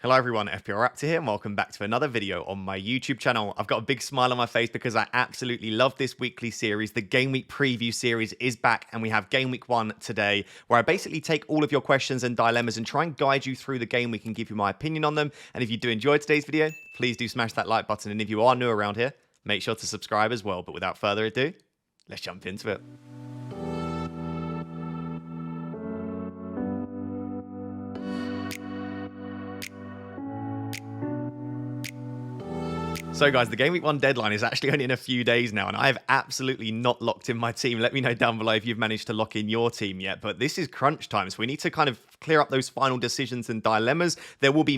Hello everyone, FPL Raptor here and welcome back to another video on my YouTube channel. I've got a big smile on my face because I absolutely love this weekly series. The Game Week preview series is back and we have Game Week 1 today, where I basically take all of your questions and dilemmas and try and guide you through the game week and give you my opinion on them. And if you do enjoy today's video, please do smash that like button, and if you are new around here, make sure to subscribe as well. But without further ado, let's jump into it. So guys, the Game Week 1 deadline is actually only in a few days now, and I have absolutely not locked in my team. Let me know down below if you've managed to lock in your team yet, but this is crunch time, so we need to kind of clear up those final decisions and dilemmas. There will be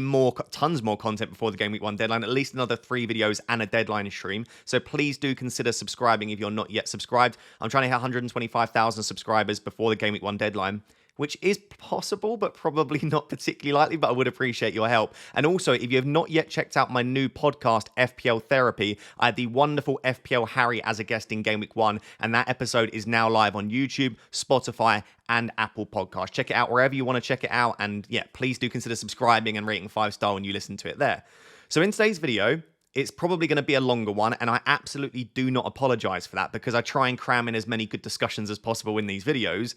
tons more content before the Game Week 1 deadline, at least another 3 videos and a deadline stream, so please do consider subscribing if you're not yet subscribed. I'm trying to hit 125,000 subscribers before the Game Week 1 deadline, which is possible, but probably not particularly likely, but I would appreciate your help. And also, if you have not yet checked out my new podcast, FPL Therapy, I had the wonderful FPL Harry as a guest in Game Week 1, and that episode is now live on YouTube, Spotify, and Apple Podcasts. Check it out wherever you want to check it out, and yeah, please do consider subscribing and rating 5-star when you listen to it there. So in today's video, it's probably going to be a longer one, and I absolutely do not apologize for that because I try and cram in as many good discussions as possible in these videos.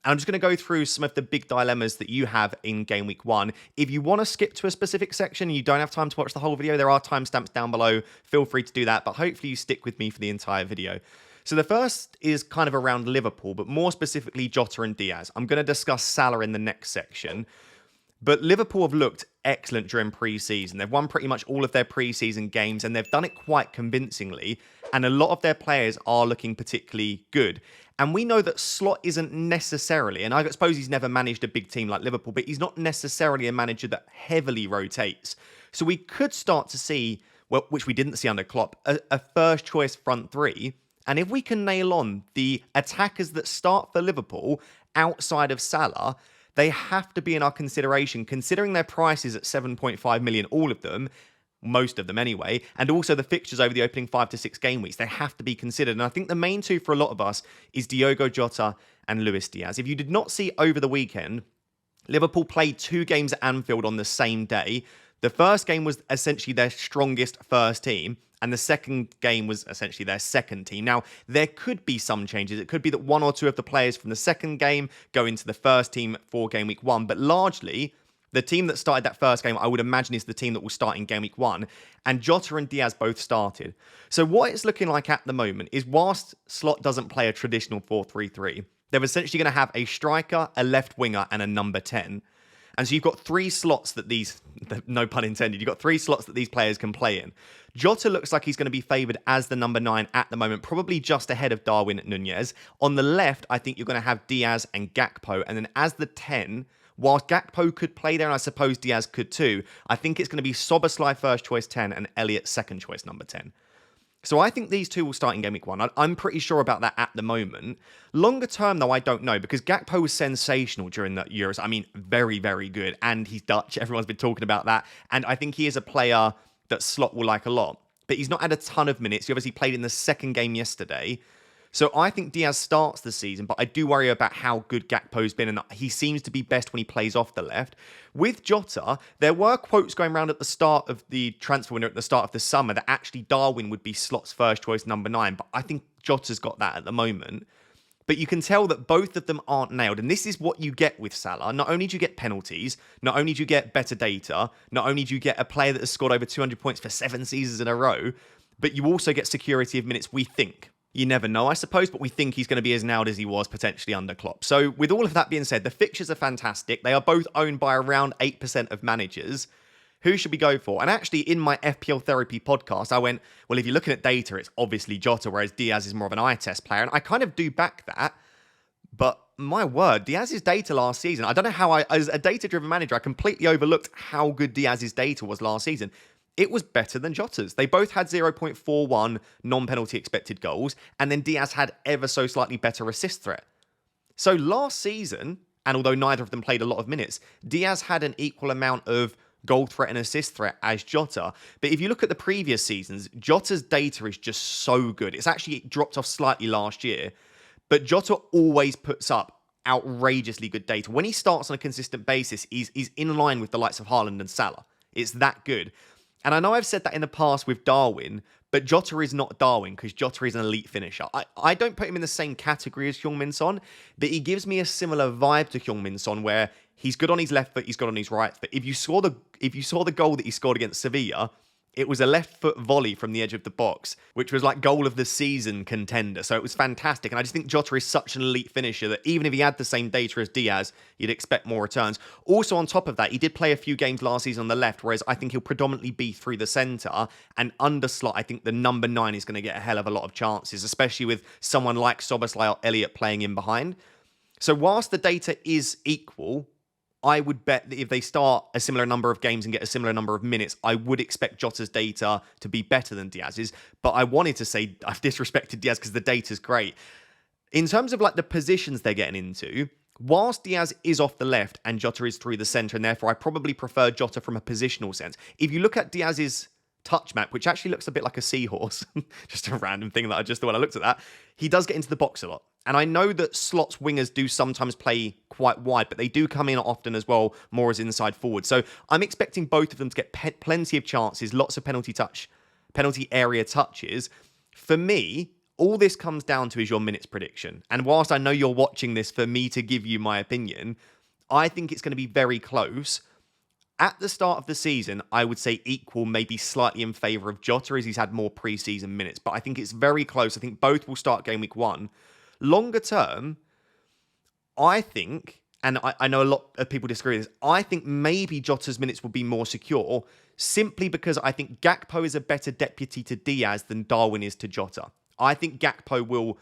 And I'm just going to go through some of the big dilemmas that you have in Game Week 1. If you want to skip to a specific section and you don't have time to watch the whole video, there are timestamps down below. Feel free to do that, but hopefully you stick with me for the entire video. So the first is kind of around Liverpool, but more specifically Jota and Diaz. I'm going to discuss Salah in the next section. But Liverpool have looked excellent during pre-season. They've won pretty much all of their pre-season games, and they've done it quite convincingly. And a lot of their players are looking particularly good. And we know that Slot isn't necessarily, and I suppose he's never managed a big team like Liverpool, but he's not necessarily a manager that heavily rotates. So we could start to see, well, which we didn't see under Klopp, a first choice front three. And if we can nail on the attackers that start for Liverpool outside of Salah, they have to be in our consideration, considering their prices at 7.5 million, all of them, most of them anyway, and also the fixtures over the opening 5 to 6 game weeks. They have to be considered. And I think the main two for a lot of us is Diogo Jota and Luis Diaz. If you did not see over the weekend, Liverpool played 2 games at Anfield on the same day. The first game was essentially their strongest first team, and the second game was essentially their second team. Now, there could be some changes. It could be that 1 or 2 of the players from the second game go into the first team for Game Week 1, but largely, the team that started that first game, I would imagine, is the team that will start in Game Week 1. And Jota and Diaz both started. So what it's looking like at the moment is, whilst Slot doesn't play a traditional 4-3-3, they're essentially going to have a striker, a left winger, and a number 10. And so you've got 3 slots that these, no pun intended, you've got 3 slots that these players can play in. Jota looks like he's going to be favoured as the number 9 at the moment, probably just ahead of Darwin Núñez. On the left, I think you're going to have Diaz and Gakpo. And then as the 10... whilst Gakpo could play there, and I suppose Diaz could too, I think it's going to be Szoboszlai first choice 10 and Elliott second choice number 10. So I think these two will start in Game Week 1. I'm pretty sure about that at the moment. Longer term, though, I don't know, because Gakpo was sensational during the Euros. I mean, very, very good. And he's Dutch. Everyone's been talking about that. And I think he is a player that Slot will like a lot. But he's not had a ton of minutes. He obviously played in the second game yesterday. So I think Diaz starts the season, but I do worry about how good Gakpo's been, and he seems to be best when he plays off the left. With Jota, there were quotes going around at the start of the transfer window, at the start of the summer, that actually Darwin would be Slot's first choice number 9, but I think Jota's got that at the moment. But you can tell that both of them aren't nailed, and this is what you get with Salah. Not only do you get penalties, not only do you get better data, not only do you get a player that has scored over 200 points for 7 seasons in a row, but you also get security of minutes, we think. You never know, I suppose, but we think he's going to be as nailed as he was potentially under Klopp. So with all of that being said, the fixtures are fantastic. They are both owned by around 8% of managers. Who should we go for? And actually, in my FPL Therapy podcast, I went, well, if you're looking at data, it's obviously Jota, whereas Diaz is more of an eye test player. And I kind of do back that. But my word, Diaz's data last season, I don't know how as a data-driven manager, I completely overlooked how good Diaz's data was last season. It was better than Jota's. They both had 0.41 non-penalty expected goals, and then Diaz had ever so slightly better assist threat. So last season, and although neither of them played a lot of minutes, Diaz had an equal amount of goal threat and assist threat as Jota. But if you look at the previous seasons, Jota's data is just so good. It's actually dropped off slightly last year, but Jota always puts up outrageously good data. When he starts on a consistent basis, he's in line with the likes of Haaland and Salah. It's that good. And I know I've said that in the past with Darwin, but Jota is not Darwin because Jota is an elite finisher. I don't put him in the same category as Heung-min Son, but he gives me a similar vibe to Heung-min Son where he's good on his left foot, he's good on his right foot. If you saw the goal that he scored against Sevilla, it was a left foot volley from the edge of the box, which was like goal of the season contender. So it was fantastic. And I just think Jota is such an elite finisher that even if he had the same data as Diaz, you'd expect more returns. Also, on top of that, he did play a few games last season on the left, whereas I think he'll predominantly be through the centre. And under slot, I think the number 9 is going to get a hell of a lot of chances, especially with someone like Szoboszlai or Elliott playing in behind. So whilst the data is equal, I would bet that if they start a similar number of games and get a similar number of minutes, I would expect Jota's data to be better than Diaz's. But I wanted to say I've disrespected Diaz because the data's great. In terms of like the positions they're getting into, whilst Diaz is off the left and Jota is through the centre, and therefore I probably prefer Jota from a positional sense. If you look at Diaz's touch map, which actually looks a bit like a seahorse, just a random thing that I just thought when I looked at that, he does get into the box a lot. And I know that slots wingers do sometimes play quite wide, but they do come in often as well, more as inside forward. So I'm expecting both of them to get plenty of chances, lots of penalty area touches. For me, all this comes down to is your minutes prediction. And whilst I know you're watching this for me to give you my opinion, I think it's going to be very close. At the start of the season, I would say equal, maybe slightly in favour of Jota as he's had more pre-season minutes. But I think it's very close. I think both will start game week 1. Longer term, I think, and I know a lot of people disagree with this, I think maybe Jota's minutes will be more secure simply because I think Gakpo is a better deputy to Diaz than Darwin is to Jota. I think Gakpo will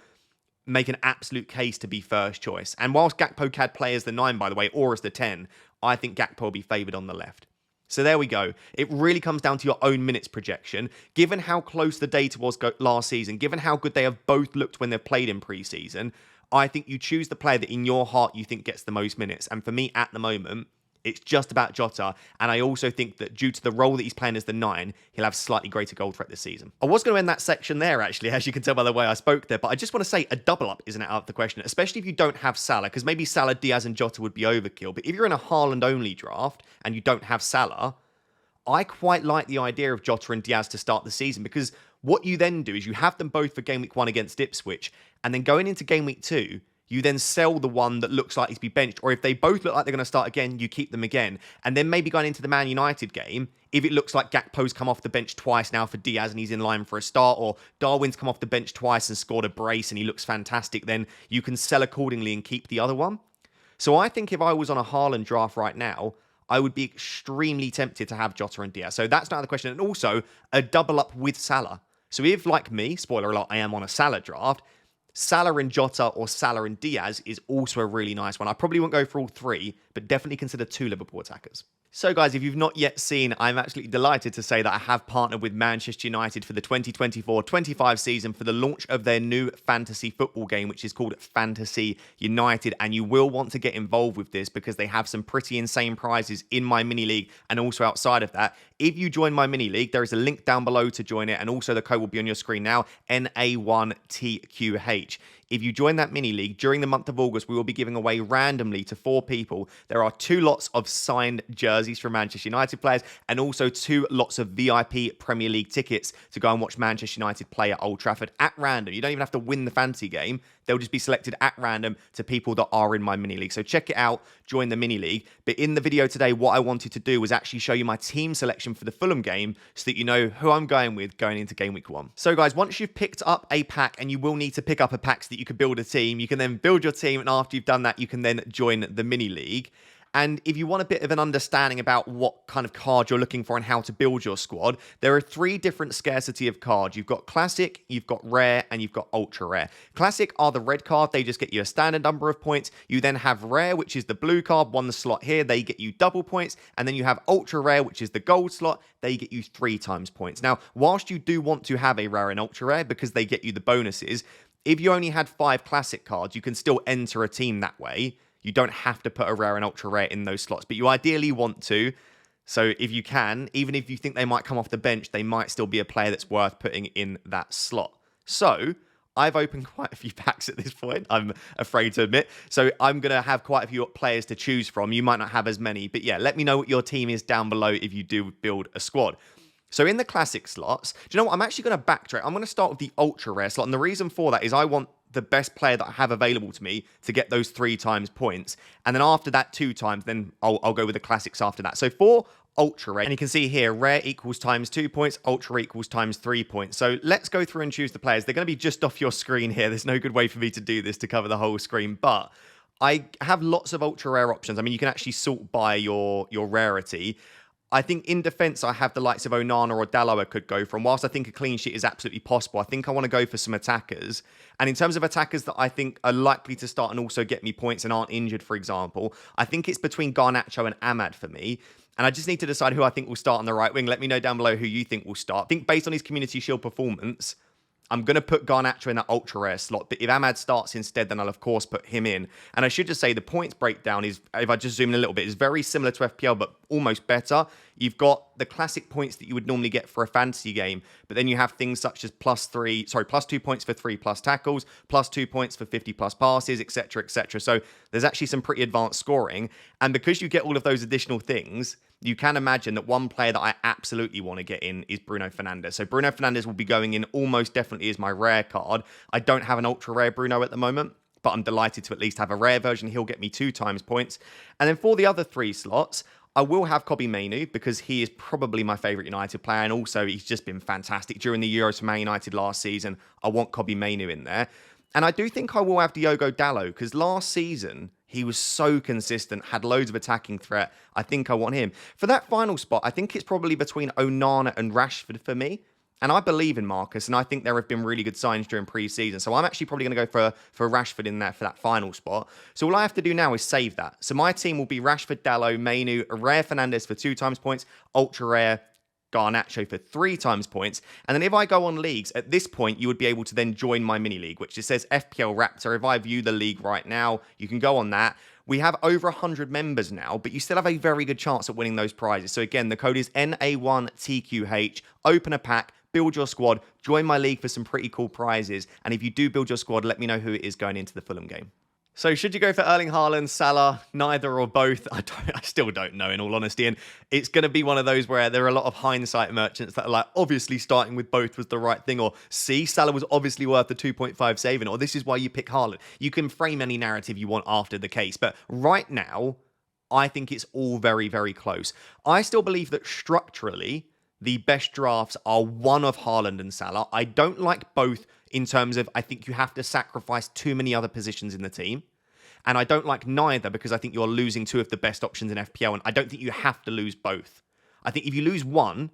make an absolute case to be first choice. And whilst Gakpo can play as the 9, by the way, or as the 10, I think Gakpo will be favoured on the left. So there we go. It really comes down to your own minutes projection. Given how close the data was last season, given how good they have both looked when they've played in pre-season, I think you choose the player that in your heart you think gets the most minutes. And for me, at the moment, it's just about Jota. And I also think that due to the role that he's playing as the 9, he'll have slightly greater goal threat this season. I was going to end that section there, actually, as you can tell by the way I spoke there. But I just want to say a double up isn't out of the question, especially if you don't have Salah, because maybe Salah, Diaz and Jota would be overkill. But if you're in a Haaland-only draft and you don't have Salah, I quite like the idea of Jota and Diaz to start the season, because what you then do is you have them both for game week 1 against Ipswich, and then going into game week 2, you then sell the one that looks like he's be benched. Or if they both look like they're going to start again, you keep them again. And then maybe going into the Man United game, if it looks like Gakpo's come off the bench twice now for Diaz and he's in line for a start, or Darwin's come off the bench twice and scored a brace and he looks fantastic, then you can sell accordingly and keep the other one. So I think if I was on a Haaland draft right now, I would be extremely tempted to have Jota and Diaz. So that's not the question. And also, a double up with Salah. So if, like me, spoiler alert, I am on a Salah draft, Salah and Jota or Salah and Diaz is also a really nice one. I probably won't go for all 3, but definitely consider 2 Liverpool attackers. So guys, if you've not yet seen, I'm absolutely delighted to say that I have partnered with Manchester United for the 2024-25 season for the launch of their new fantasy football game, which is called Fantasy United. And you will want to get involved with this because they have some pretty insane prizes in my mini league and also outside of that. If you join my mini league, there is a link down below to join it. And also the code will be on your screen now, NA1TQH. If you join that mini league during the month of August, we will be giving away randomly to 4 people. There are 2 lots of signed jerseys from Manchester United players and also 2 lots of VIP Premier League tickets to go and watch Manchester United play at Old Trafford at random. You don't even have to win the fantasy game. They'll just be selected at random to people that are in my mini league. So check it out, join the mini league. But in the video today, what I wanted to do was actually show you my team selection for the Fulham game so that you know who I'm going with going into game week 1. So guys, once you've picked up a pack, and you will need to pick up a pack so that you can build a team, you can then build your team. And after you've done that, you can then join the mini league. And if you want a bit of an understanding about what kind of card you're looking for and how to build your squad, there are 3 different scarcity of cards. You've got Classic, you've got Rare, and you've got Ultra Rare. Classic are the red card. They just get you a standard number of points. You then have Rare, which is the blue card, 1 slot here. They get you double points. And then you have Ultra Rare, which is the gold slot. They get you 3 times points. Now, whilst you do want to have a Rare and Ultra Rare because they get you the bonuses, if you only had 5 Classic cards, you can still enter a team that way. You don't have to put a Rare and Ultra Rare in those slots, but you ideally want to. So if you can, even if you think they might come off the bench, they might still be a player that's worth putting in that slot. So I've opened quite a few packs at this point, I'm afraid to admit. So I'm going to have quite a few players to choose from. You might not have as many, but yeah, let me know what your team is down below if you do build a squad. So in the classic slots, do you know what? I'm actually going to backtrack. I'm going to start with the ultra rare slot. And the reason for that is I want the best player that I have available to me to get those 3 times points. And then after that 2 times, then I'll go with the classics after that. So for ultra rare, and you can see here, rare equals times 2 points, ultra equals times 3 points. So let's go through and choose the players. They're going to be just off your screen here. There's no good way for me to do this to cover the whole screen, but I have lots of ultra rare options. I mean, you can actually sort by your rarity. I think in defence, I have the likes of Onana or Dalot I could go from. Whilst I think a clean sheet is absolutely possible, I think I want to go for some attackers. And in terms of attackers that I think are likely to start and also get me points and aren't injured, for example, I think it's between Garnacho and Ahmad for me. And I just need to decide who I think will start on the right wing. Let me know down below who you think will start. I think based on his Community Shield performance, I'm going to put Garnacho in that ultra rare slot, but if Ahmad starts instead, then I'll of course put him in. And I should just say the points breakdown is, if I just zoom in a little bit, is very similar to FPL, but almost better. You've got the classic points that you would normally get for a fantasy game, but then you have things such as plus 2 points for 3+ tackles, plus 2 points for 50+ passes, etc., etc. So there's actually some pretty advanced scoring. And because you get all of those additional things, you can imagine that one player that I absolutely want to get in is Bruno Fernandes. So Bruno Fernandes will be going in almost definitely as my rare card. I don't have an ultra rare Bruno at the moment, but I'm delighted to at least have a rare version. He'll get me 2 times points. And then for the other 3 slots, I will have Kobbie Mainoo because he is probably my favourite United player. And also he's just been fantastic during the Euros for Man United last season. I want Kobbie Mainoo in there. And I do think I will have Diogo Dalot because last season, he was so consistent, had loads of attacking threat. I think I want him. For that final spot, I think it's probably between Onana and Rashford for me. And I believe in Marcus, and I think there have been really good signs during pre-season. So I'm actually probably going to go for Rashford in there for that final spot. So all I have to do now is save that. So my team will be Rashford, Dalot, Mainoo, a rare Fernandes for 2 times points, ultra rare Garnacho for 3 times points. And then if I go on leagues, at this point, you would be able to then join my mini league, which just says FPL Raptor. If I view the league right now, you can go on that. We have over 100 members now, but you still have a very good chance at winning those prizes. So again, the code is NA1TQH. Open a pack, build your squad, join my league for some pretty cool prizes. And if you do build your squad, let me know who it is going into the Fulham game. So should you go for Erling Haaland, Salah, neither or both? I still don't know, in all honesty. And it's going to be one of those where there are a lot of hindsight merchants that are like, obviously starting with both was the right thing. Or, see, Salah was obviously worth the 2.5 saving. Or, this is why you pick Haaland. You can frame any narrative you want after the case. But right now, I think it's all very, very close. I still believe that structurally, the best drafts are one of Haaland and Salah. I don't like both in terms of I think you have to sacrifice too many other positions in the team. And I don't like neither because I think you're losing 2 of the best options in FPL. And I don't think you have to lose both. I think if you lose one,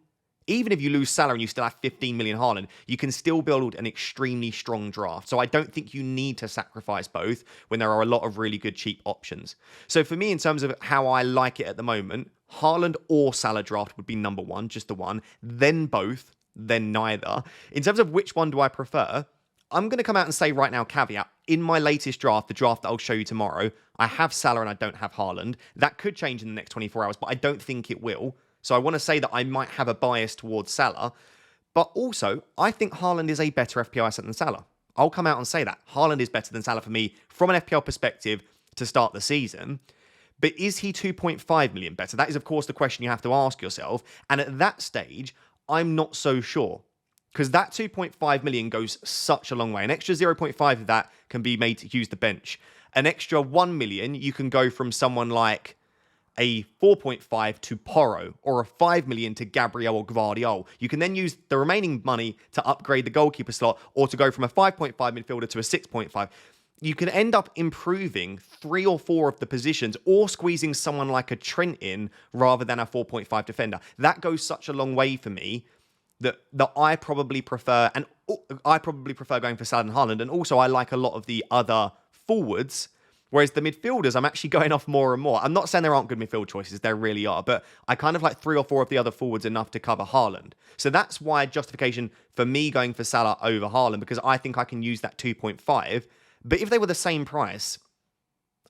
even if you lose Salah and you still have 15 million Haaland, you can still build an extremely strong draft. So I don't think you need to sacrifice both when there are a lot of really good cheap options. So for me, in terms of how I like it at the moment, Haaland or Salah draft would be number 1, just the one, then both, then neither. In terms of which one do I prefer, I'm going to come out and say right now, caveat, in my latest draft, the draft that I'll show you tomorrow, I have Salah and I don't have Haaland. That could change in the next 24 hours, but I don't think it will. So I want to say that I might have a bias towards Salah. But also, I think Haaland is a better FPL asset than Salah. I'll come out and say that. Haaland is better than Salah for me from an FPL perspective to start the season. But is he 2.5 million better? That is, of course, the question you have to ask yourself. And at that stage, I'm not so sure. Because that 2.5 million goes such a long way. An extra 0.5 of that can be made to use the bench. An extra 1 million, you can go from someone like a 4.5 to Porro, or a 5 million to Gabriel or Gvardiol. You can then use the remaining money to upgrade the goalkeeper slot, or to go from a 5.5 midfielder to a 6.5. You can end up improving 3 or 4 of the positions, or squeezing someone like a Trent in rather than a 4.5 defender. That goes such a long way for me that I probably prefer, and I probably prefer going for Salah and Haaland. And also I like a lot of the other forwards, whereas the midfielders, I'm actually going off more and more. I'm not saying there aren't good midfield choices, there really are, but I kind of like 3 or 4 of the other forwards enough to cover Haaland. So that's why justification for me going for Salah over Haaland, because I think I can use that 2.5. But if they were the same price,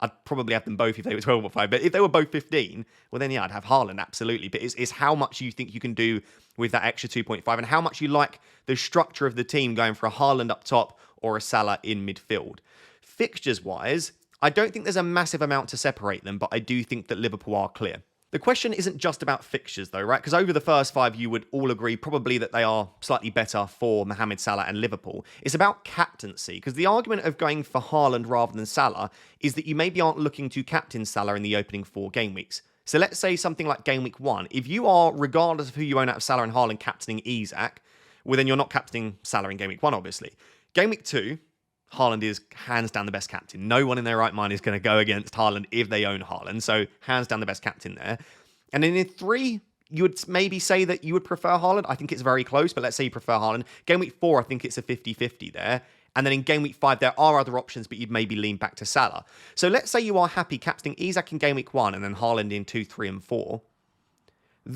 I'd probably have them both if they were 12 or 5. But if they were both 15, well then, yeah, I'd have Haaland, absolutely. But it's how much you think you can do with that extra 2.5 and how much you like the structure of the team going for a Haaland up top or a Salah in midfield. Fixtures-wise, I don't think there's a massive amount to separate them, but I do think that Liverpool are clear. The question isn't just about fixtures though, right? Because over the first 5, you would all agree probably that they are slightly better for Mohamed Salah and Liverpool. It's about captaincy, because the argument of going for Haaland rather than Salah is that you maybe aren't looking to captain Salah in the opening 4 game weeks. So let's say something like game week 1. If you are, regardless of who you own out of Salah and Haaland, captaining Isak, well then you're not captaining Salah in game week 1, obviously. Game week 2, Haaland is hands down the best captain. No one in their right mind is going to go against Haaland if they own Haaland. So hands down the best captain there. And then in 3, you would maybe say that you would prefer Haaland. I think it's very close, but let's say you prefer Haaland. Game week 4, I think it's a 50-50 there. And then in game week 5, there are other options, but you'd maybe lean back to Salah. So let's say you are happy captaining Isak in game week 1 and then Haaland in 2, 3, and 4.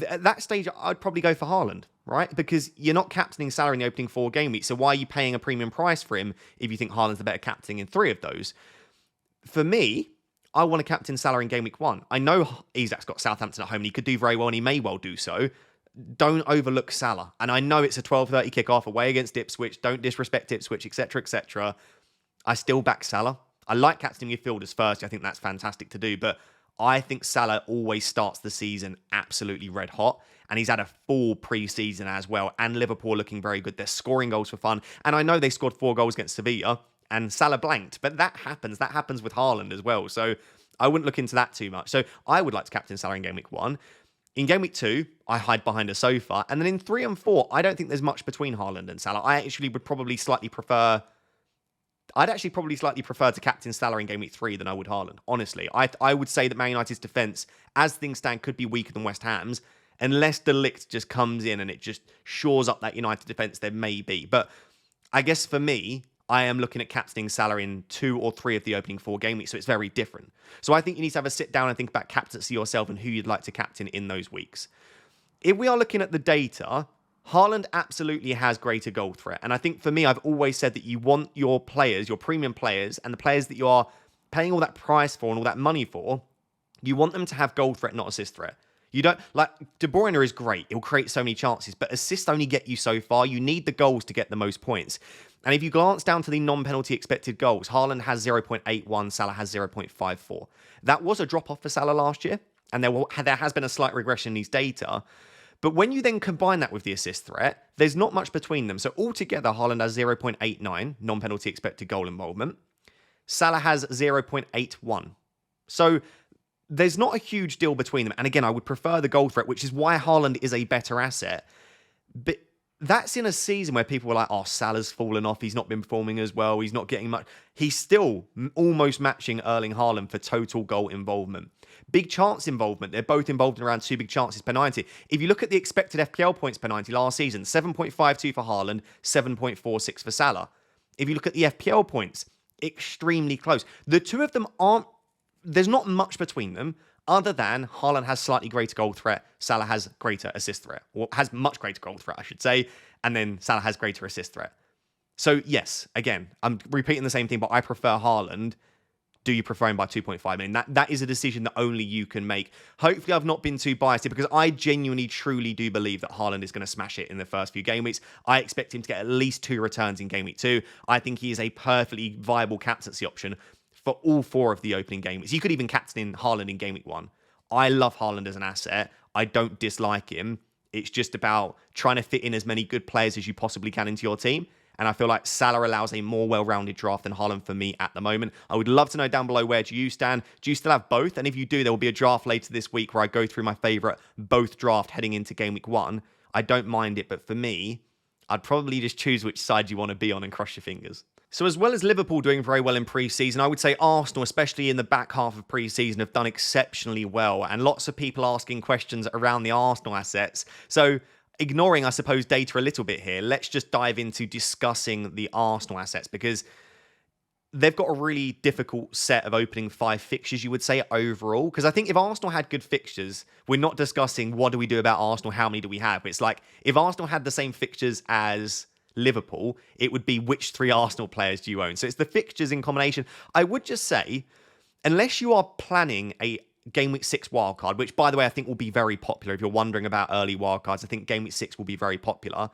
At that stage, I'd probably go for Haaland, right? Because you're not captaining Salah in the opening 4 game weeks. So why are you paying a premium price for him if you think Haaland's the better captain in 3 of those? For me, I want to captain Salah in game week 1. I know Isak's got Southampton at home and he could do very well and he may well do so. Don't overlook Salah. And I know it's a 12:30 kickoff away against Ipswich. Don't disrespect Ipswich, etc., etc. I still back Salah. I like captaining midfielders first. I think that's fantastic to do. But I think Salah always starts the season absolutely red hot. And he's had a full pre-season as well. And Liverpool looking very good. They're scoring goals for fun. And I know they scored 4 goals against Sevilla. And Salah blanked. But that happens. That happens with Haaland as well. So I wouldn't look into that too much. So I would like to captain Salah in game week 1. In game week 2, I hide behind a sofa. And then in 3 and 4, I don't think there's much between Haaland and Salah. I actually would probably slightly prefer... I'd actually probably slightly prefer to captain Salah in game week 3 than I would Haaland. Honestly, I would say that Man United's defence, as things stand, could be weaker than West Ham's. Unless De Ligt just comes in and it just shores up that United defence, there may be. But I guess for me, I am looking at captaining Salah in 2 or 3 of the opening 4 game weeks, so it's very different. So I think you need to have a sit down and think about captaincy yourself and who you'd like to captain in those weeks. If we are looking at the data, Haaland absolutely has greater goal threat. And I think for me, I've always said that you want your players, your premium players, and the players that you are paying all that price for and all that money for, you want them to have goal threat, not assist threat. You don't, like, De Bruyne is great. He'll create so many chances, but assists only get you so far. You need the goals to get the most points. And if you glance down to the non-penalty expected goals, Haaland has 0.81, Salah has 0.54. That was a drop-off for Salah last year, and there has been a slight regression in these data. But when you then combine that with the assist threat, there's not much between them. So altogether, Haaland has 0.89 non-penalty expected goal involvement. Salah has 0.81. So there's not a huge deal between them. And again, I would prefer the goal threat, which is why Haaland is a better asset. But that's in a season where people were like, oh, Salah's fallen off. He's not been performing as well. He's not getting much. He's still almost matching Erling Haaland for total goal involvement. Big chance involvement. They're both involved in around 2 big chances per 90. If you look at the expected FPL points per 90 last season, 7.52 for Haaland, 7.46 for Salah. If you look at the FPL points, extremely close. The two of them aren't, there's not much between them other than Haaland has slightly greater goal threat, Salah has greater assist threat, or has much greater goal threat, I should say, and then Salah has greater assist threat. So yes, again, I'm repeating the same thing, but I prefer Haaland. Do you prefer him by 2.5 million? That is a decision that only you can make. Hopefully, I've not been too biased here because I genuinely, truly do believe that Haaland is going to smash it in the first few game weeks. I expect him to get at least 2 returns in game week 2. I think he is a perfectly viable captaincy option for all 4 of the opening game weeks. You could even captain in Haaland in game week 1. I love Haaland as an asset. I don't dislike him. It's just about trying to fit in as many good players as you possibly can into your team. And I feel like Salah allows a more well-rounded draft than Haaland for me at the moment. I would love to know down below, where do you stand? Do you still have both? And if you do, there will be a draft later this week where I go through my favourite both draft heading into game week 1. I don't mind it, but for me, I'd probably just choose which side you want to be on and cross your fingers. So as well as Liverpool doing very well in pre-season, I would say Arsenal, especially in the back half of pre-season, have done exceptionally well. And lots of people asking questions around the Arsenal assets. So ignoring, I suppose, data a little bit here, let's just dive into discussing the Arsenal assets because they've got a really difficult set of opening 5 fixtures, you would say, overall. Because I think if Arsenal had good fixtures, we're not discussing what do we do about Arsenal, how many do we have. It's like if Arsenal had the same fixtures as Liverpool, it would be which 3 Arsenal players do you own. So it's the fixtures in combination. I would just say, unless you are planning a Game Week 6 wildcard, which, by the way, I think will be very popular. If you're wondering about early wildcards, I think Game Week 6 will be very popular.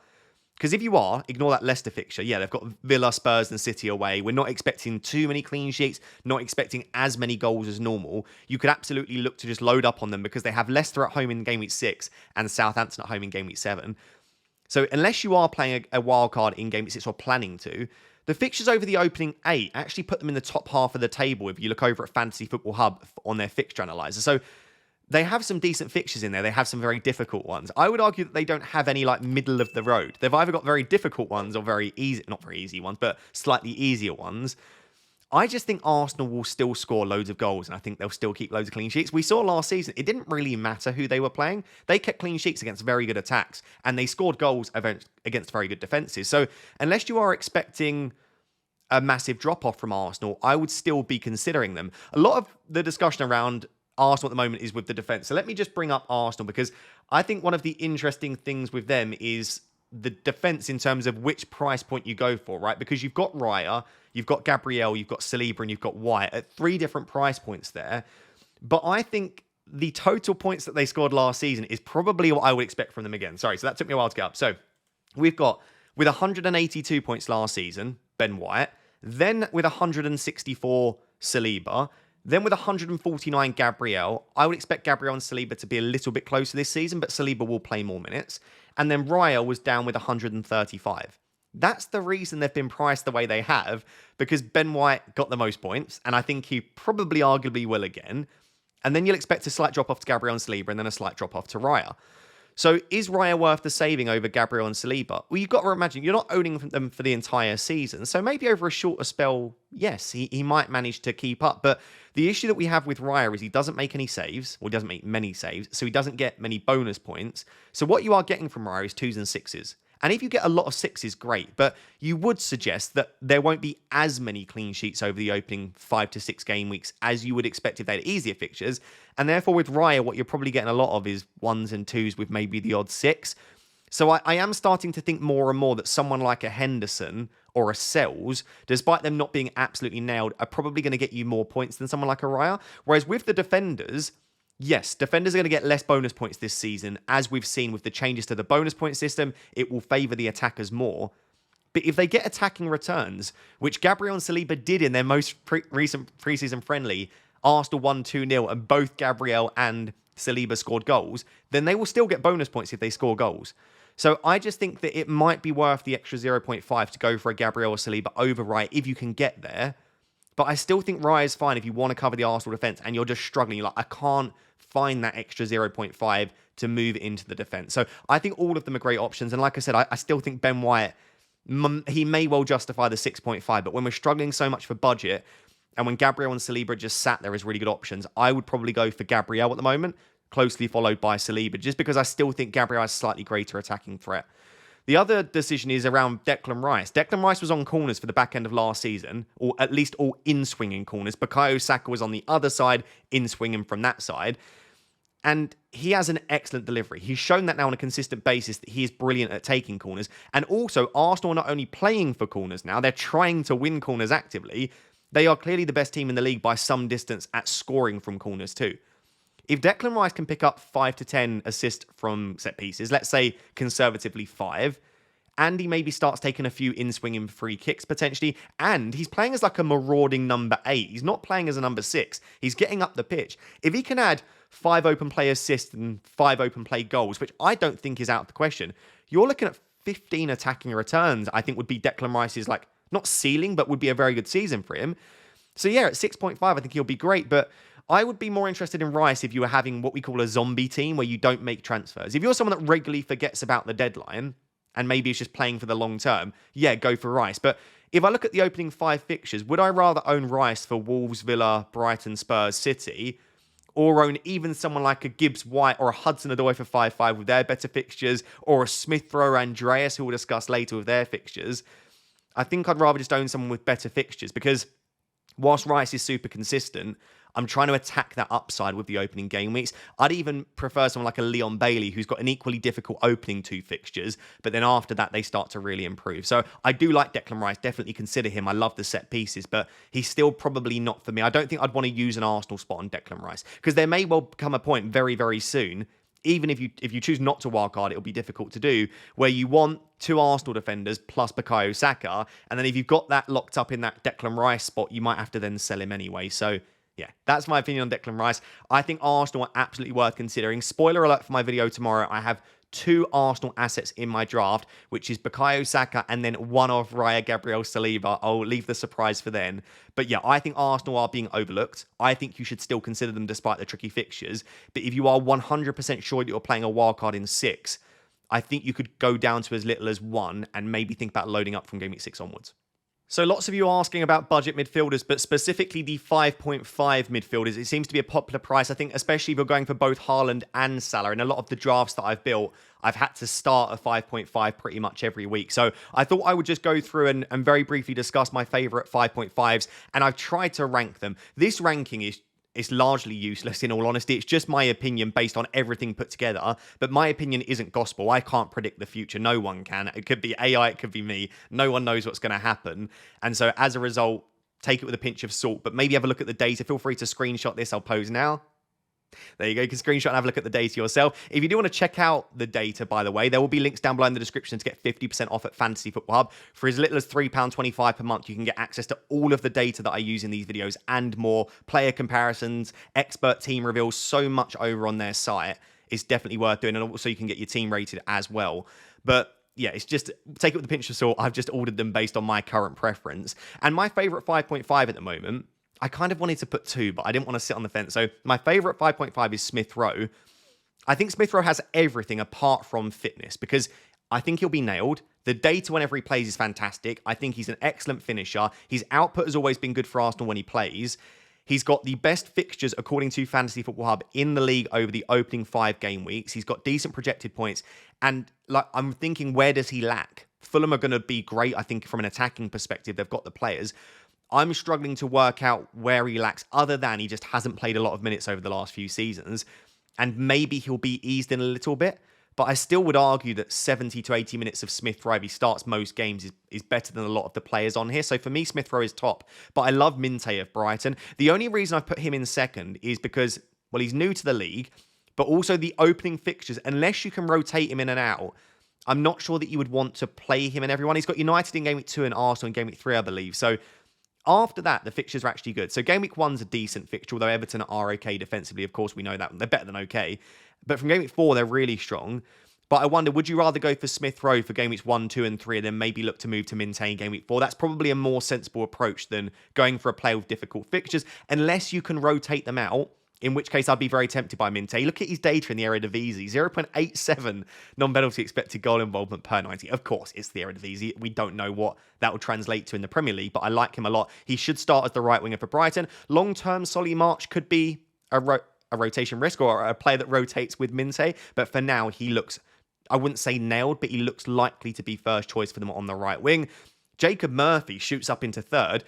Because if you are, ignore that Leicester fixture. Yeah, they've got Villa, Spurs, and City away. We're not expecting too many clean sheets, not expecting as many goals as normal. You could absolutely look to just load up on them because they have Leicester at home in game week 6 and Southampton at home in game week 7. So unless you are playing a wild card in game week 6 or planning to, the fixtures over the opening 8 actually put them in the top half of the table if you look over at Fantasy Football Hub on their fixture analyzer. So they have some decent fixtures in there. They have some very difficult ones. I would argue that they don't have any like middle of the road. They've either got very difficult ones or very easy, not very easy ones, but slightly easier ones. I just think Arsenal will still score loads of goals, and I think they'll still keep loads of clean sheets. We saw last season, it didn't really matter who they were playing. They kept clean sheets against very good attacks, and they scored goals against very good defences. So unless you are expecting a massive drop-off from Arsenal, I would still be considering them. A lot of the discussion around Arsenal at the moment is with the defence. So let me just bring up Arsenal, because I think one of the interesting things with them is the defence in terms of which price point you go for, right? Because you've got Raya, you've got Gabriel, you've got Saliba, and you've got White at 3 different price points there. But I think the total points that they scored last season is probably what I would expect from them again. Sorry, so that took me a while to get up. So we've got, with 182 points last season, Ben White, then with 164, Saliba, then with 149, Gabriel. I would expect Gabriel and Saliba to be a little bit closer this season, but Saliba will play more minutes. And then Raya was down with 135. That's the reason they've been priced the way they have, because Ben White got the most points, and I think he probably arguably will again. And then you'll expect a slight drop-off to Gabriel and Saliba, and then a slight drop-off to Raya. So is Raya worth the saving over Gabriel and Saliba? Well, you've got to imagine, you're not owning them for the entire season. So maybe over a shorter spell, yes, he might manage to keep up. But the issue that we have with Raya is he doesn't make any saves, or he doesn't make many saves, so he doesn't get many bonus points. So what you are getting from Raya is 2s and 6s. And if you get a lot of 6s, great. But you would suggest that there won't be as many clean sheets over the opening 5 to 6 game weeks as you would expect if they had easier fixtures. And therefore, with Raya, what you're probably getting a lot of is 1s and 2s with maybe the odd 6. So I am starting to think more and more that someone like a Henderson or a Sells, despite them not being absolutely nailed, are probably going to get you more points than someone like a Raya. Whereas with the defenders, yes, defenders are going to get less bonus points this season. As we've seen with the changes to the bonus point system, it will favour the attackers more. But if they get attacking returns, which Gabriel and Saliba did in their most recent preseason friendly, Arsenal won 2-0 and both Gabriel and Saliba scored goals, then they will still get bonus points if they score goals. So I just think that it might be worth the extra 0.5 to go for a Gabriel or Saliba over Raya if you can get there. But I still think Raya is fine if you want to cover the Arsenal defence and you're just struggling. You're like, I can't find that extra 0.5 to move into the defence. So I think all of them are great options. And like I said, I still think Ben White, he may well justify the 6.5. But when we're struggling so much for budget, and when Gabriel and Saliba just sat there as really good options, I would probably go for Gabriel at the moment, closely followed by Saliba, just because I still think Gabriel has slightly greater attacking threat. The other decision is around Declan Rice. Declan Rice was on corners for the back end of last season, or at least all in-swinging corners. Bukayo Saka was on the other side, in-swinging from that side. And he has an excellent delivery. He's shown that now on a consistent basis that he is brilliant at taking corners. And also, Arsenal are not only playing for corners now, they're trying to win corners actively. They are clearly the best team in the league by some distance at scoring from corners too. If Declan Rice can pick up 5 to 10 assists from set pieces, let's say conservatively 5, and he maybe starts taking a few in-swinging free kicks potentially, and he's playing as like a marauding number 8. He's not playing as a number 6. He's getting up the pitch. If he can add 5 open play assists and 5 open play goals, which I don't think is out of the question, you're looking at 15 attacking returns, I think would be Declan Rice's like, not ceiling, but would be a very good season for him. So yeah, at 6.5, I think he'll be great, but I would be more interested in Rice if you were having what we call a zombie team where you don't make transfers. If you're someone that regularly forgets about the deadline and maybe is just playing for the long term, yeah, go for Rice. But if I look at the opening 5 fixtures, would I rather own Rice for Wolves, Villa, Brighton, Spurs, City, or own even someone like a Gibbs White or a Hudson-Odoi for 5.5 with their better fixtures, or a Smith Rowe Andreas, who we'll discuss later with their fixtures? I think I'd rather just own someone with better fixtures, because whilst Rice is super consistent, I'm trying to attack that upside with the opening game weeks. I'd even prefer someone like a Leon Bailey, who's got an equally difficult opening 2 fixtures, but then after that, they start to really improve. So I do like Declan Rice, definitely consider him. I love the set pieces, but he's still probably not for me. I don't think I'd want to use an Arsenal spot on Declan Rice, because there may well come a point very, very soon, even if you choose not to wildcard, it'll be difficult to do, where you want two Arsenal defenders plus Bukayo Saka, and then if you've got that locked up in that Declan Rice spot, you might have to then sell him anyway. So yeah, that's my opinion on Declan Rice. I think Arsenal are absolutely worth considering. Spoiler alert for my video tomorrow, I have two Arsenal assets in my draft, which is Bukayo Saka and then one of Raya Gabriel Saliba. I'll leave the surprise for then. But yeah, I think Arsenal are being overlooked. I think you should still consider them despite the tricky fixtures. But if you are 100% sure that you're playing a wildcard in 6, I think you could go down to as little as 1 and maybe think about loading up from Game Week 6 onwards. So lots of you are asking about budget midfielders, but specifically the 5.5 midfielders. It seems to be a popular price, I think, especially if you're going for both Haaland and Salah. In a lot of the drafts that I've built, I've had to start a 5.5 pretty much every week. So I thought I would just go through and very briefly discuss my favourite 5.5s, and I've tried to rank them. This ranking is largely useless, in all honesty. It's just my opinion based on everything put together. But my opinion isn't gospel. I can't predict the future. No one can. It could be AI, it could be me. No one knows what's going to happen. And so as a result, take it with a pinch of salt. But maybe have a look at the data. Feel free to screenshot this. I'll pose now. There you go. You can screenshot and have a look at the data yourself. If you do want to check out the data, by the way, there will be links down below in the description to get 50% off at Fantasy Football Hub. For as little as £3.25 per month, you can get access to all of the data that I use in these videos and more. Player comparisons, expert team reveals, so much over on their site. It's definitely worth doing. And also you can get your team rated as well. But yeah, it's just take it with a pinch of salt. I've just ordered them based on my current preference. And my favourite 5.5 at the moment, I kind of wanted to put 2, but I didn't want to sit on the fence. So my favourite 5.5 is Smith Rowe. I think Smith Rowe has everything apart from fitness because I think he'll be nailed. The data whenever he plays is fantastic. I think he's an excellent finisher. His output has always been good for Arsenal when he plays. He's got the best fixtures, according to Fantasy Football Hub, in the league over the opening 5 game weeks. He's got decent projected points. And like, I'm thinking, where does he lack? Fulham are going to be great, I think, from an attacking perspective. They've got the players. I'm struggling to work out where he lacks, other than he just hasn't played a lot of minutes over the last few seasons. And maybe he'll be eased in a little bit. But I still would argue that 70 to 80 minutes of Smith Rowe, if he starts most games, is better than a lot of the players on here. So for me, Smith Rowe is top. But I love Minte of Brighton. The only reason I've put him in second is because, well, he's new to the league, but also the opening fixtures, unless you can rotate him in and out, I'm not sure that you would want to play him in everyone. He's got United in Game Week 2 and Arsenal in Game Week 3, I believe. So after that, the fixtures are actually good. So Game Week 1's a decent fixture, although Everton are okay defensively. Of course, we know that. They're better than okay. But from Game Week 4, they're really strong. But I wonder, would you rather go for Smith Rowe for Game Weeks 1, 2, and 3, and then maybe look to move to Minte in Game Week 4? That's probably a more sensible approach than going for a player with difficult fixtures, unless you can rotate them out, in which case I'd be very tempted by Minte. Look at his data in the Eredivisie, 0.87 non-penalty expected goal involvement per 90. Of course, it's the Eredivisie. We don't know what that will translate to in the Premier League, but I like him a lot. He should start as the right winger for Brighton. Long-term, Solly March could be a rotation risk or a player that rotates with Minte, but for now, he looks, I wouldn't say nailed, but he looks likely to be first choice for them on the right wing. Jacob Murphy shoots up into third.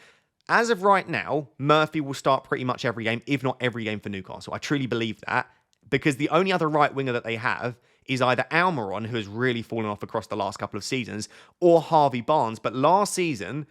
As of right now, Murphy will start pretty much every game, if not every game for Newcastle. I truly believe that, because the only other right winger that they have is either Almiron, who has really fallen off across the last couple of seasons, or Harvey Barnes. But last season,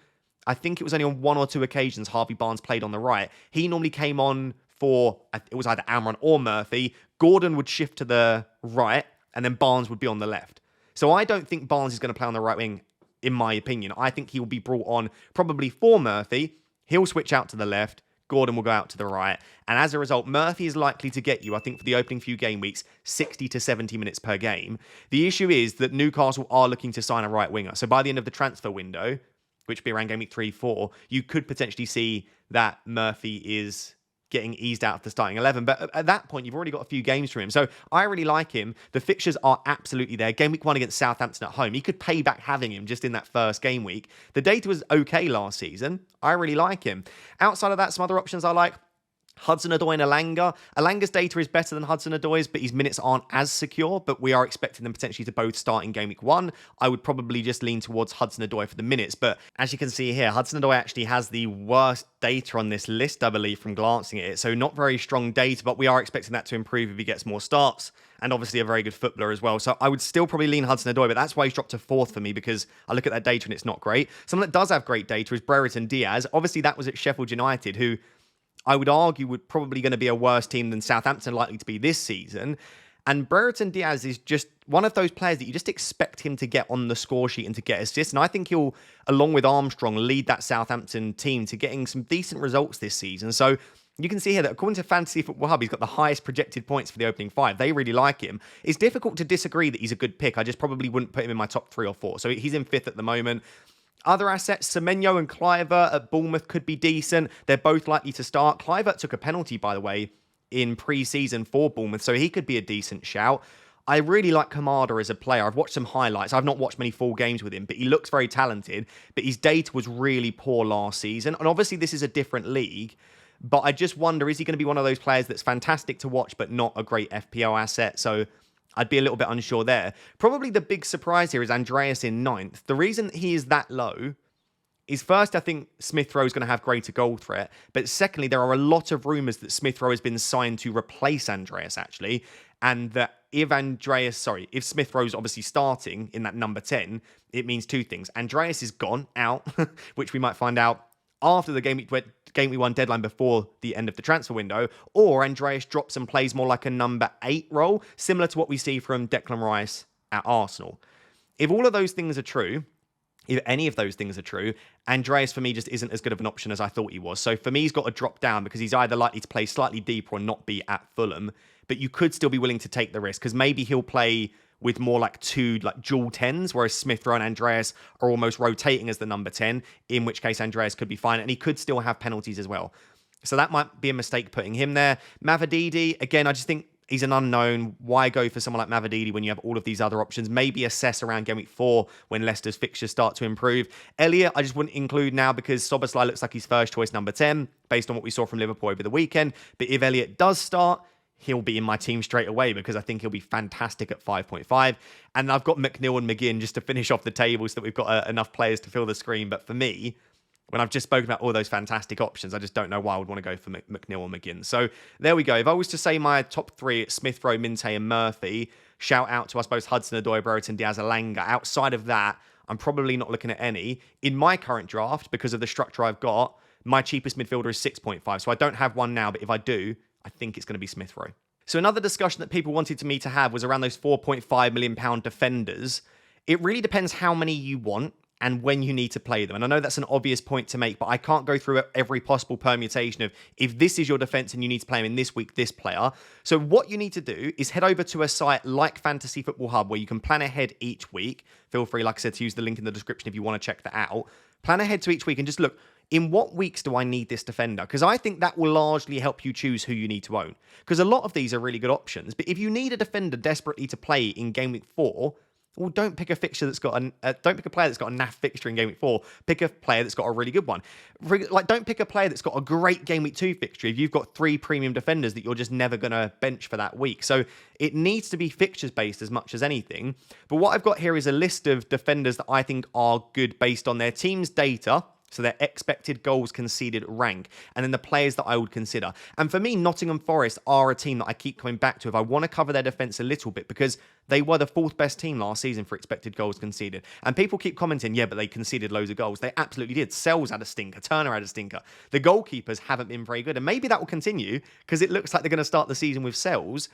I think it was only on 1 or 2 occasions Harvey Barnes played on the right. He normally came on for, it was either Almiron or Murphy. Gordon would shift to the right, and then Barnes would be on the left. So I don't think Barnes is going to play on the right wing, in my opinion. I think he will be brought on probably for Murphy. He'll switch out to the left. Gordon will go out to the right. And as a result, Murphy is likely to get you, I think, for the opening few game weeks, 60 to 70 minutes per game. The issue is that Newcastle are looking to sign a right winger. So by the end of the transfer window, which will be around game week 3, 4, you could potentially see that Murphy is getting eased out of the starting 11. But at that point, you've already got a few games for him. So I really like him. The fixtures are absolutely there. Game week 1 against Southampton at home. He could pay back having him just in that first game week. The data was okay last season. I really like him. Outside of that, some other options I like. Hudson-Odoi and Elanga. Elanga's data is better than Hudson-Odoi's, but his minutes aren't as secure, but we are expecting them potentially to both start in Game Week 1. I would probably just lean towards Hudson-Odoi for the minutes, but as you can see here, Hudson-Odoi actually has the worst data on this list, I believe, from glancing at it, so not very strong data, but we are expecting that to improve if he gets more starts, and obviously a very good footballer as well, so I would still probably lean Hudson-Odoi, but that's why he's dropped to 4th for me, because I look at that data and it's not great. Someone that does have great data is Brereton Diaz. Obviously, that was at Sheffield United, who I would argue would probably going to be a worse team than Southampton likely to be this season. And Brereton Diaz is just one of those players that you just expect him to get on the score sheet and to get assists. And I think he'll, along with Armstrong, lead that Southampton team to getting some decent results this season. So you can see here that according to Fantasy Football Hub, he's got the highest projected points for the opening 5. They really like him. It's difficult to disagree that he's a good pick. I just probably wouldn't put him in my top 3 or 4. So he's in 5th at the moment. Other assets, Semenyo and Cliver at Bournemouth could be decent. They're both likely to start. Cliver took a penalty, by the way, in pre-season for Bournemouth, so he could be a decent shout. I really like Kamada as a player. I've watched some highlights. I've not watched many full games with him, but he looks very talented. But his data was really poor last season. And obviously, this is a different league. But I just wonder, is he going to be one of those players that's fantastic to watch, but not a great FPL asset? So I'd be a little bit unsure there. Probably the big surprise here is Andreas in 9th. The reason he is that low is first, I think Smith Rowe is going to have greater goal threat. But secondly, there are a lot of rumours that Smith Rowe has been signed to replace Andreas, actually. And that if Smith Rowe's obviously starting in that number 10, it means 2 things. Andreas is gone, out, which we might find out after the Game Week 1 deadline before the end of the transfer window, or Andreas drops and plays more like a number 8 role, similar to what we see from Declan Rice at Arsenal. If all of those things are true, if any of those things are true, Andreas for me just isn't as good of an option as I thought he was. So for me, he's got to drop down because he's either likely to play slightly deeper or not be at Fulham. But you could still be willing to take the risk because maybe he'll play with more like 2 like dual 10s, whereas Smith Rowe and Andreas are almost rotating as the number 10, in which case Andreas could be fine, and he could still have penalties as well. So that might be a mistake putting him there. Mavididi, again, I just think he's an unknown. Why go for someone like Mavididi when you have all of these other options? Maybe assess around Game Week 4 when Leicester's fixtures start to improve. Elliott, I just wouldn't include now because Szoboszlai looks like his first choice number 10, based on what we saw from Liverpool over the weekend. But if Elliott does start, he'll be in my team straight away because I think he'll be fantastic at 5.5. And I've got McNeil and McGinn just to finish off the table so that we've got enough players to fill the screen. But for me, when I've just spoken about all those fantastic options, I just don't know why I would want to go for McNeil or McGinn. So there we go. If I was to say my top 3, Smith Rowe, Minte and Murphy, shout out to, I suppose, Hudson-Odoi, Brereton, Diaz, Elanga. Outside of that, I'm probably not looking at any. In my current draft, because of the structure I've got, my cheapest midfielder is 6.5. So I don't have one now, but if I do, I think it's going to be Smith Rowe. So another discussion that people wanted me to have was around those £4.5 million defenders. It really depends how many you want and when you need to play them. And I know that's an obvious point to make, but I can't go through every possible permutation of if this is your defense and you need to play him in this week, this player. So what you need to do is head over to a site like Fantasy Football Hub where you can plan ahead each week. Feel free, like I said, to use the link in the description if you want to check that out. Plan ahead to each week and just look, in what weeks do I need this defender? Because I think that will largely help you choose who you need to own. Because a lot of these are really good options. But if you need a defender desperately to play in Game Week 4, well, don't pick a fixture that's got don't pick a player that's got a naff fixture in Game Week 4. Pick a player that's got a really good one. Like, don't pick a player that's got a great Game Week 2 fixture if you've got 3 premium defenders that you're just never going to bench for that week. So it needs to be fixtures based as much as anything. But what I've got here is a list of defenders that I think are good based on their team's data. So their expected goals conceded rank, and then the players that I would consider. And for me, Nottingham Forest are a team that I keep coming back to if I want to cover their defence a little bit, because they were the 4th best team last season for expected goals conceded. And people keep commenting, yeah, but they conceded loads of goals. They absolutely did. Sells had a stinker. Turner had a stinker. The goalkeepers haven't been very good, and maybe that will continue because it looks like they're going to start the season with Sells.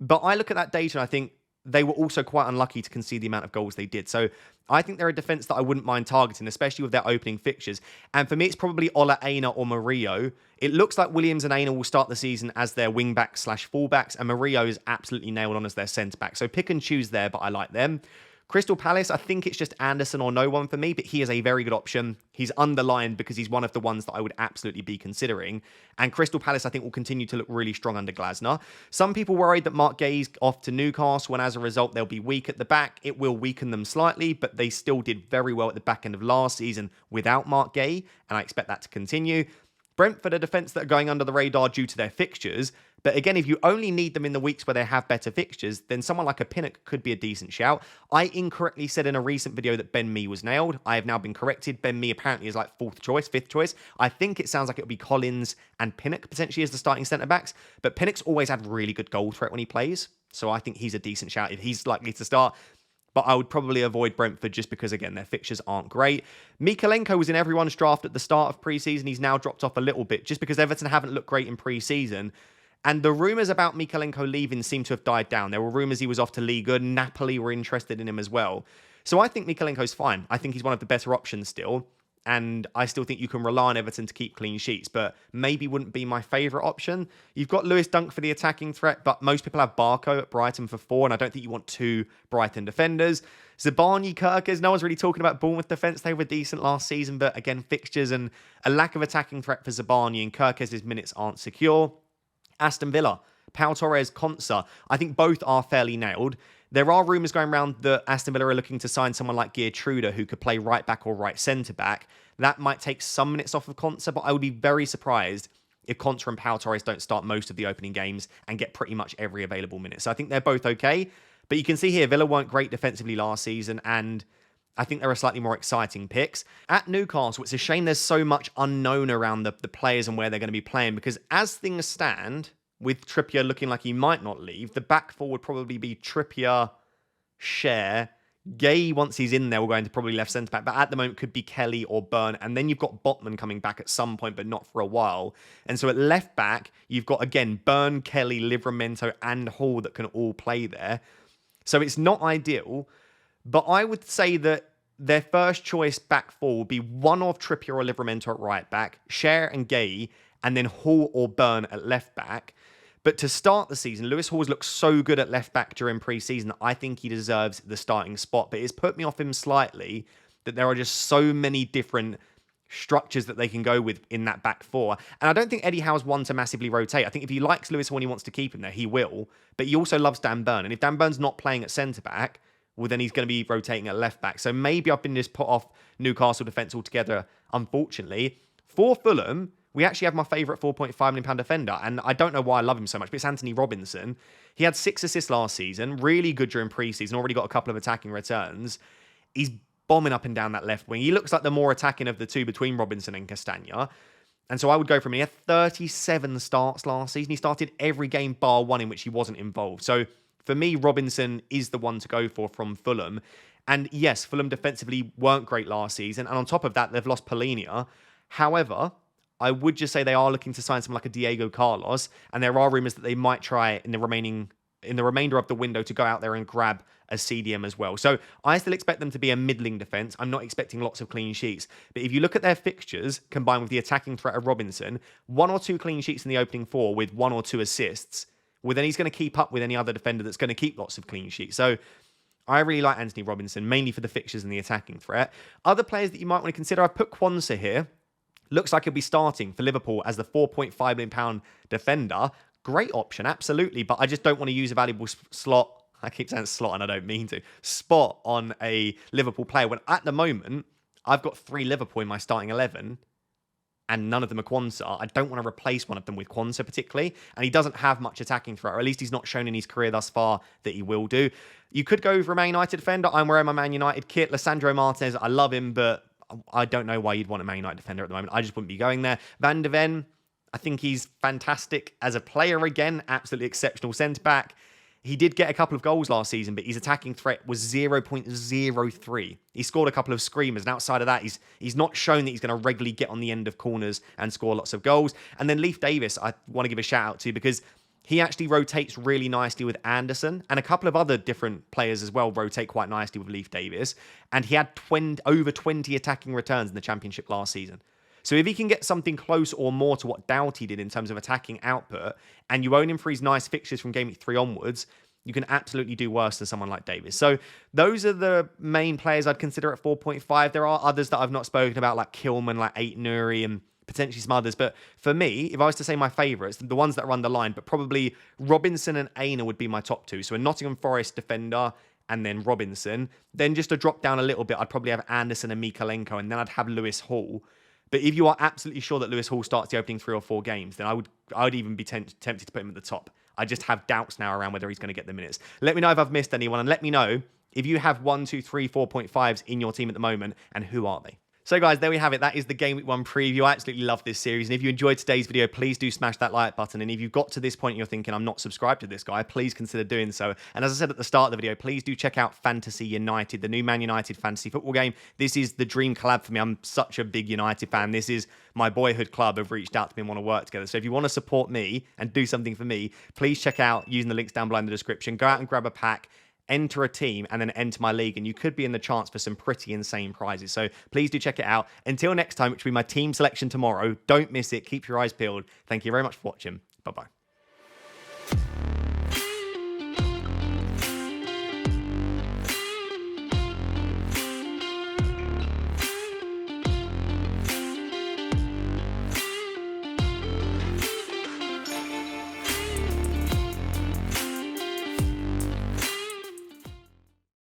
But I look at that data and I think they were also quite unlucky to concede the amount of goals they did. So I think they're a defence that I wouldn't mind targeting, especially with their opening fixtures. And for me, it's probably Ola Aina or Murillo. It looks like Williams and Aina will start the season as their wing-backs/full-backs, and Murillo is absolutely nailed on as their centre-back. So pick and choose there, but I like them. Crystal Palace, I think it's just Anderson or no one for me, but he is a very good option. He's underlined because he's one of the ones that I would absolutely be considering. And Crystal Palace, I think, will continue to look really strong under Glasner. Some people worried that Mark Gay's off to Newcastle, and as a result, they'll be weak at the back. It will weaken them slightly, but they still did very well at the back end of last season without Mark Gay, and I expect that to continue. Brentford, a defence that are going under the radar due to their fixtures. But again, if you only need them in the weeks where they have better fixtures, then someone like a Pinnock could be a decent shout. I incorrectly said in a recent video that Ben Mee was nailed. I have now been corrected. Ben Mee apparently is like 4th choice, 5th choice. I think it sounds like it'll be Collins and Pinnock potentially as the starting centre-backs. But Pinnock's always had really good goal threat when he plays. So I think he's a decent shout if he's likely to start. But I would probably avoid Brentford just because, again, their fixtures aren't great. Mikalenko was in everyone's draft at the start of pre-season. He's now dropped off a little bit just because Everton haven't looked great in pre-season. And the rumours about Mykolenko leaving seem to have died down. There were rumours he was off to Liga. Napoli were interested in him as well. So I think Mykolenko's fine. I think he's one of the better options still. And I still think you can rely on Everton to keep clean sheets, but maybe wouldn't be my favourite option. You've got Lewis Dunk for the attacking threat, but most people have Barco at Brighton for 4, and I don't think you want 2 Brighton defenders. Zabarnyi, Kirkers, no one's really talking about Bournemouth defence. They were decent last season, but again, fixtures and a lack of attacking threat for Zabarnyi, and Kirkers' minutes aren't secure. Aston Villa, Pau Torres, Konsa. I think both are fairly nailed. There are rumours going around that Aston Villa are looking to sign someone like Geertruida who could play right back or right centre back. That might take some minutes off of Konsa, but I would be very surprised if Konsa and Pau Torres don't start most of the opening games and get pretty much every available minute. So I think they're both okay. But you can see here, Villa weren't great defensively last season, and I think there are slightly more exciting picks. At Newcastle, it's a shame there's so much unknown around the players and where they're going to be playing, because as things stand, with Trippier looking like he might not leave, the back four would probably be Trippier, Schär, Gay, once he's in there, will go into probably left centre-back, but at the moment could be Kelly or Burn, and then you've got Botman coming back at some point, but not for a while. And so at left-back, you've got, again, Burn, Kelly, Livramento, and Hall that can all play there. So it's not ideal, but I would say that their first choice back four will be one of Trippier or Livramento at right-back, Schär and Gay, and then Hall or Burn at left-back. But to start the season, Lewis Hall's looked so good at left-back during pre-season that I think he deserves the starting spot. But it's put me off him slightly that there are just so many different structures that they can go with in that back four. And I don't think Eddie Howe's one to massively rotate. I think if he likes Lewis Hall and he wants to keep him there, he will. But he also loves Dan Burn. And if Dan Burn's not playing at centre-back, well, then he's going to be rotating at left-back. So maybe I've been just put off Newcastle defence altogether, unfortunately. For Fulham, we actually have my favourite £4.5 million defender, and I don't know why I love him so much, but it's Anthony Robinson. He had 6 assists last season, really good during pre-season, already got a couple of attacking returns. He's bombing up and down that left wing. He looks like the more attacking of the two between Robinson and Castagna. And so I would go for him. He had 37 starts last season. He started every game bar one in which he wasn't involved. So for me, Robinson is the one to go for from Fulham. And yes, Fulham defensively weren't great last season. And on top of that, they've lost Polinia. However, I would just say they are looking to sign someone like a Diego Carlos, and there are rumours that they might try in the remainder of the window to go out there and grab a CDM as well. So I still expect them to be a middling defence. I'm not expecting lots of clean sheets. But if you look at their fixtures, combined with the attacking threat of Robinson, 1 or 2 clean sheets in the opening 4 with 1 or 2 assists, well, then he's going to keep up with any other defender that's going to keep lots of clean sheets. So I really like Anthony Robinson, mainly for the fixtures and the attacking threat. Other players that you might want to consider, I've put Quansah here. Looks like he'll be starting for Liverpool as the £4.5 million defender. Great option, absolutely. But I just don't want to use a valuable slot. I keep saying slot and I don't mean to. Spot on a Liverpool player. When at the moment, I've got 3 Liverpool in my starting 11 and none of them are Quansah. I don't want to replace one of them with Quansah particularly. And he doesn't have much attacking threat, or at least he's not shown in his career thus far that he will do. You could go for a Man United defender. I'm wearing my Man United kit. Lissandro Martinez, I love him, but I don't know why you'd want a Man United defender at the moment. I just wouldn't be going there. Van de Ven, I think he's fantastic as a player again. Absolutely exceptional centre-back. He did get a couple of goals last season, but his attacking threat was 0.03. He scored a couple of screamers, and outside of that, he's not shown that he's going to regularly get on the end of corners and score lots of goals. And then Leif Davis, I want to give a shout out to, because he actually rotates really nicely with Anderson, and a couple of other different players as well rotate quite nicely with Leif Davis. And he had over 20 attacking returns in the Championship last season. So if he can get something close or more to what Doughty did in terms of attacking output, and you own him for his nice fixtures from Game Week 3 onwards, you can absolutely do worse than someone like Davis. So those are the main players I'd consider at 4.5. There are others that I've not spoken about, like Kilman, like Ait Nuri, and potentially some others. But for me, if I was to say my favourites, the ones that are underlined, but probably Robinson and Aina would be my top 2. So a Nottingham Forest defender and then Robinson. Then just to drop down a little bit, I'd probably have Anderson and Mykolenko, and then I'd have Lewis Hall. But if you are absolutely sure that Lewis Hall starts the opening 3 or 4 games, then I would even be tempted to put him at the top. I just have doubts now around whether he's going to get the minutes. Let me know if I've missed anyone, and let me know if you have 1, 2, 3, 4.5s in your team at the moment, and who are they? So guys, there we have it. That is the Game Week 1 preview. I absolutely love this series. And if you enjoyed today's video, please do smash that like button. And if you've got to this point and you're thinking, I'm not subscribed to this guy, please consider doing so. And as I said at the start of the video, please do check out Fantasy United, the new Man United fantasy football game. This is the dream collab for me. I'm such a big United fan. This is my boyhood club have reached out to me and want to work together. So if you want to support me and do something for me, please check out using the links down below in the description. Go out and grab a pack, enter a team, and then enter my league, and you could be in the chance for some pretty insane prizes. So please do check it out. Until next time, which will be my team selection tomorrow, don't miss it. Keep your eyes peeled. Thank you very much for watching. Bye-bye.